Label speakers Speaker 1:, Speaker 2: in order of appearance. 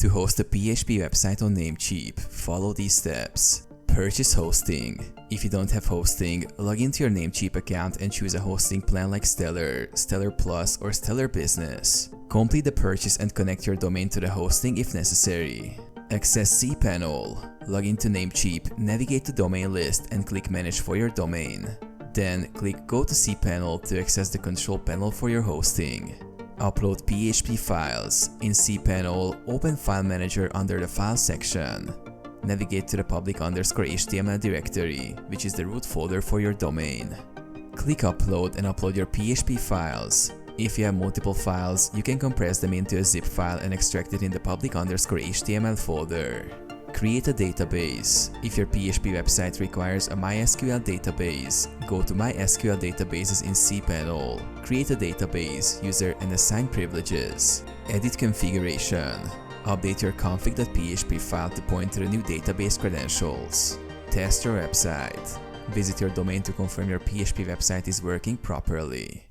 Speaker 1: To host a PHP website on Namecheap, follow these steps. Purchase hosting. If you don't have hosting, log into your Namecheap account and choose a hosting plan like Stellar, Stellar Plus, or Stellar Business. Complete the purchase and connect your domain to the hosting if necessary. Access cPanel. Log into Namecheap, navigate to domain list and click Manage for your domain. Then click Go to cPanel to access the control panel for your hosting. Upload PHP files. In cPanel, open File Manager under the File section. Navigate to the public_HTML directory, which is the root folder for your domain. Click Upload and upload your PHP files. If you have multiple files, you can compress them into a zip file and extract it in the public_HTML folder. Create a database. If your PHP website requires a MySQL database, go to MySQL Databases in cPanel. Create a database, user, and assign privileges. Edit configuration. Update your config.php file to point to the new database credentials. Test your website. Visit your domain to confirm your PHP website is working properly.